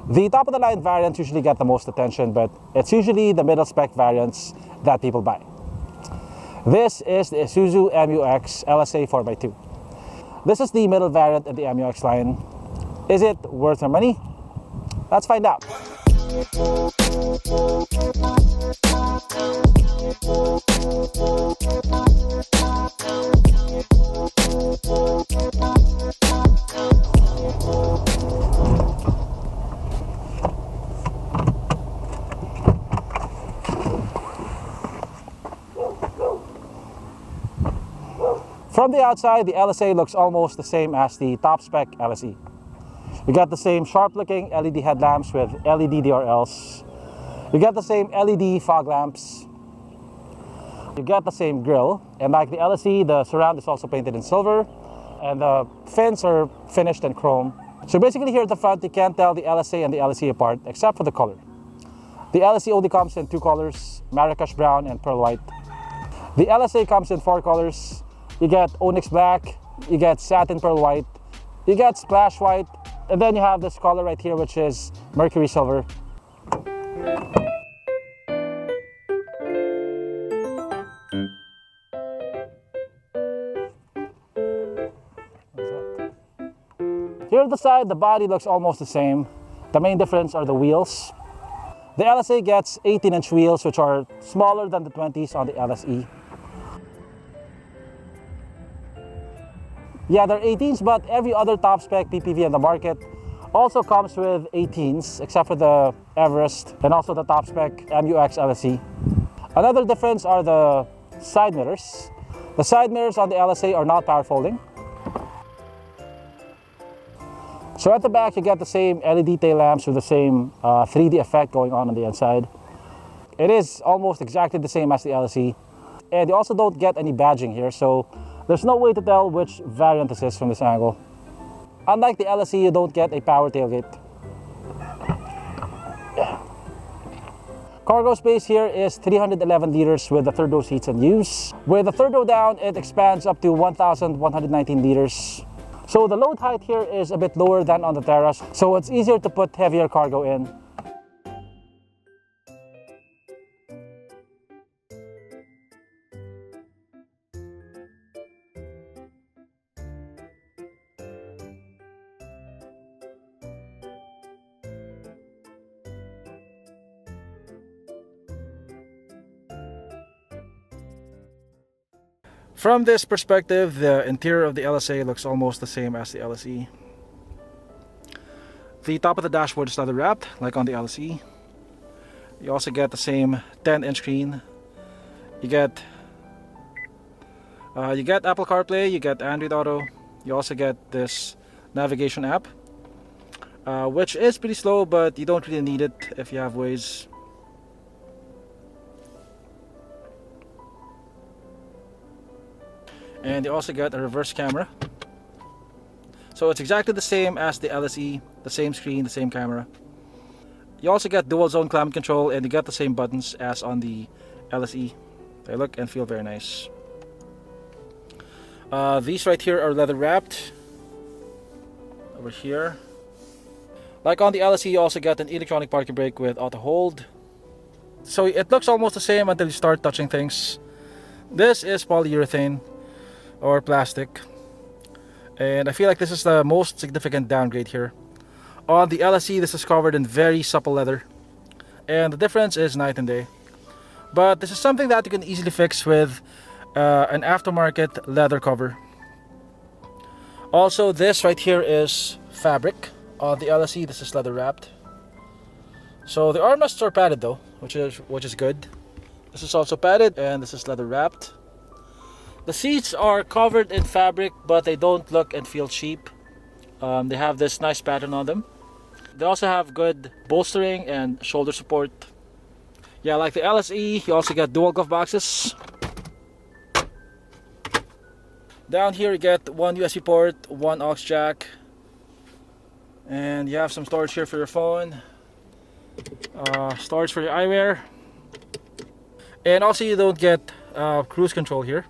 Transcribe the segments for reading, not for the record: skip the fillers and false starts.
The top of the line variants usually get the most attention, but it's usually the middle spec variants that people buy. This is the Isuzu Mu-X LSA 4x2. This is the middle variant in the Mu-X line. Is it worth your money? Let's find out. From the outside, the LSA looks almost the same as the top spec LSE. You got the same sharp looking LED headlamps with LED DRLs. You get the same LED fog lamps. You get the same grille, and like the LSE, the surround is also painted in silver, and the fins are finished in chrome. So basically here at the front, you can't tell the LSA and the LSE apart except for the color. The LSE only comes in two colors, Marrakesh brown and pearl white. The LSA comes in four colors. You get onyx black, you get satin pearl white, you get splash white, and then you have this color right here, which is mercury silver. Here at the side, the body looks almost the same. The main difference are the wheels. The LSA gets 18-inch wheels, which are smaller than the 20s on the LSE. Yeah, they're 18s, but every other top spec PPV in the market also comes with 18s, except for the Everest and also the top spec Mu-X LSE. Another difference are the side mirrors. The side mirrors on the LSA are not power folding. So at the back, you get the same LED tail lamps with the same 3D effect going on the inside. It is almost exactly the same as the LSE. And you also don't get any badging here, so there's no way to tell which variant this is from this angle. Unlike the LSE, you don't get a power tailgate. Cargo space here is 311 liters with the third row seats in use. With the third row down, it expands up to 1,119 liters. So the load height here is a bit lower than on the Terras, so it's easier to put heavier cargo in. From this perspective, the interior of the LSA looks almost the same as the LSE. The top of the dashboard is leather wrapped, like on the LSE. You also get the same 10-inch screen. You get Apple CarPlay, you get Android Auto. You also get this navigation app, which is pretty slow, but you don't really need it if you have Waze. And you also get a reverse camera. So it's exactly the same as the LSE, the same screen, the same camera. You also get dual zone climate control, and you get the same buttons as on the LSE. They look and feel very nice. These right here are leather wrapped. Over here. Like on the LSE, you also get an electronic parking brake with auto hold. So it looks almost the same until you start touching things. This is polyurethane or plastic, and I feel like this is the most significant downgrade here. On the LSE, this is covered in very supple leather, and the difference is night and day. But this is something that you can easily fix with an aftermarket leather cover. Also, this right here is fabric. On the LSE, this is leather wrapped. So the armrests are padded though, which is good. This is also padded, and this is leather wrapped. The seats are covered in fabric, but they don't look and feel cheap. They have this nice pattern on them. They also have good bolstering and shoulder support. Yeah, like the LSE, you also get dual glove boxes. Down here you get one USB port, one aux jack, and you have some storage here for your phone, storage for your eyewear, and also you don't get cruise control here.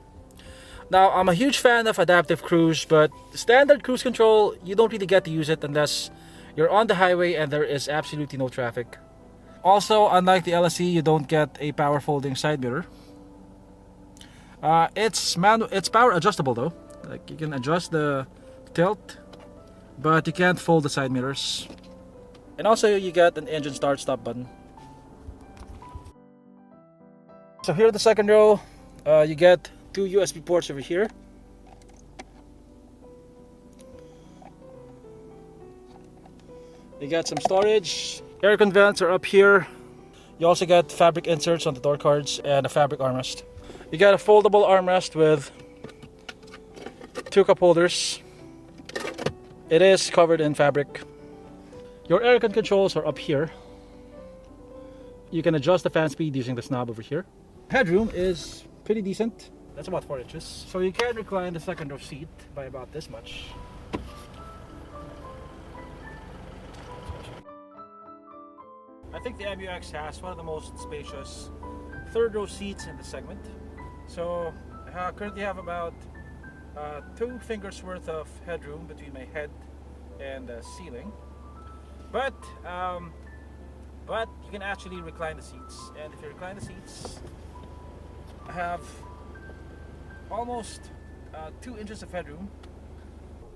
Now, I'm a huge fan of adaptive cruise, but standard cruise control, you don't really get to use it unless You're on the highway and there is absolutely no traffic. Also, unlike the LSE, you don't get a power folding side mirror. It's power adjustable though. Like you can adjust the tilt, but you can't fold the side mirrors. And also you get an engine start stop button. So here in the second row, you get two USB ports over here. You get some storage. Air vents are up here. You also get fabric inserts on the door cards and a fabric armrest. You got a foldable armrest with two cup holders. It is covered in fabric. Your air controls are up here. You can adjust the fan speed using this knob over here. Headroom is pretty decent. That's about 4 inches. So you can recline the second row seat by about this much. I think the Mu-X has one of the most spacious third row seats in the segment. So I currently have about 2 fingers worth of headroom between my head and the ceiling. But you can actually recline the seats, and if you recline the seats, I have almost 2 inches of headroom.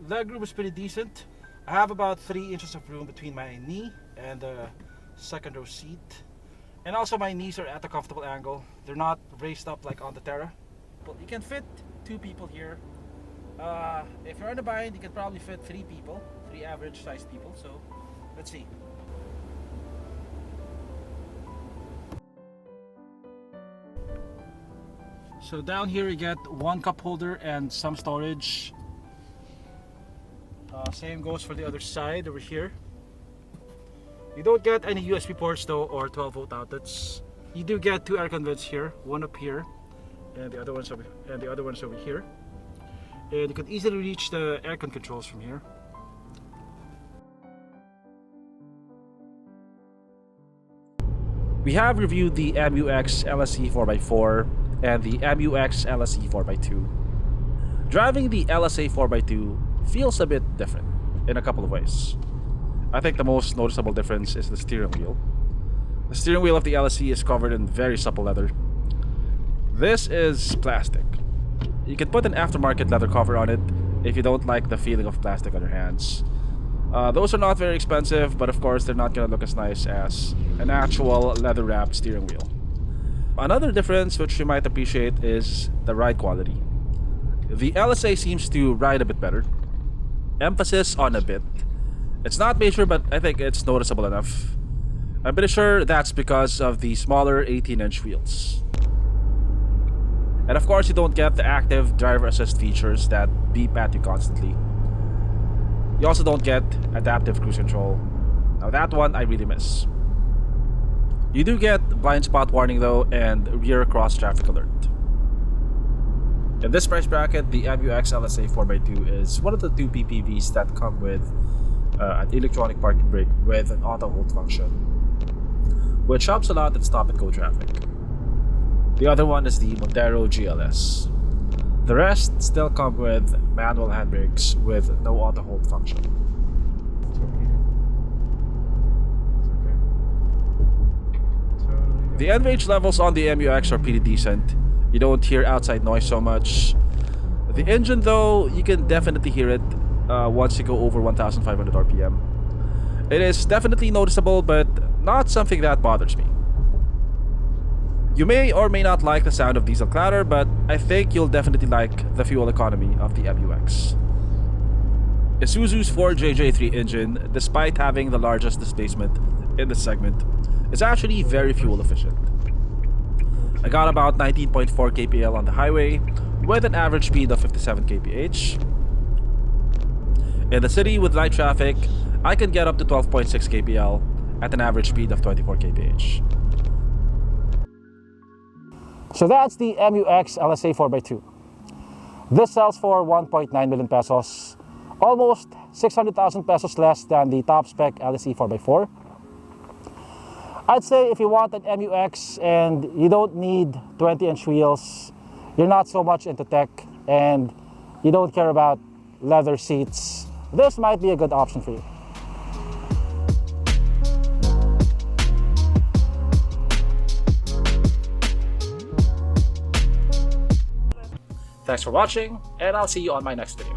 Leg room is pretty decent. I have about 3 inches of room between my knee and the second row seat, and also my knees are at a comfortable angle. They're not raised up like on the Terra. But you can fit 2 people here. If you're in a bind, you can probably fit 3 people, 3 average sized people. So let's see. So down here you get 1 cup holder and some storage. Same goes for the other side over here. You don't get any USB ports though, or 12-volt outlets. You do get 2 air vents here, one up here, and the other one's over here. And you can easily reach the aircon controls from here. We have reviewed the Mu-X LSE 4x4 and the Mu-X LSE 4x2. Driving the LSA 4x2 feels a bit different in a couple of ways. I think the most noticeable difference is the steering wheel. The steering wheel of the LSE is covered in very supple leather. This is plastic. You can put an aftermarket leather cover on it if you don't like the feeling of plastic on your hands. Those are not very expensive, but of course they're not going to look as nice as an actual leather wrapped steering wheel. Another difference which you might appreciate is the ride quality. The LSA seems to ride a bit better. Emphasis on a bit. It's not major, but I think it's noticeable enough. I'm pretty sure that's because of the smaller 18-inch wheels. And of course you don't get the active driver assist features that beep at you constantly. You also don't get adaptive cruise control. Now that one I really miss. You do get blind spot warning though, and rear cross traffic alert. In this price bracket, the Mu-X LSA 4x2 is one of the 2 PPVs that come with an electronic parking brake with an auto hold function, which helps a lot in stop and go traffic. The other one is the Montero GLS. The rest still come with manual handbrakes with no auto hold function. The enrage levels on the Mu-X are pretty decent. You don't hear outside noise so much. The engine though, you can definitely hear it once you go over 1500 RPM. It is definitely noticeable, but not something that bothers me. You may or may not like the sound of diesel clatter, but I think you'll definitely like the fuel economy of the Mu-X. Isuzu's 4JJ3 engine, despite having the largest displacement in the segment, is actually very fuel efficient. I got about 19.4 kpl on the highway with an average speed of 57 kph. In the city with light traffic, I can get up to 12.6 kpl at an average speed of 24 kph. So that's the Mu-X LSA 4x2. This sells for 1.9 million pesos, almost 600,000 pesos less than the top spec LSE 4x4. I'd say if you want an Mu-X and you don't need 20-inch wheels, you're not so much into tech, and you don't care about leather seats, this might be a good option for you. Thanks for watching, and I'll see you on my next video.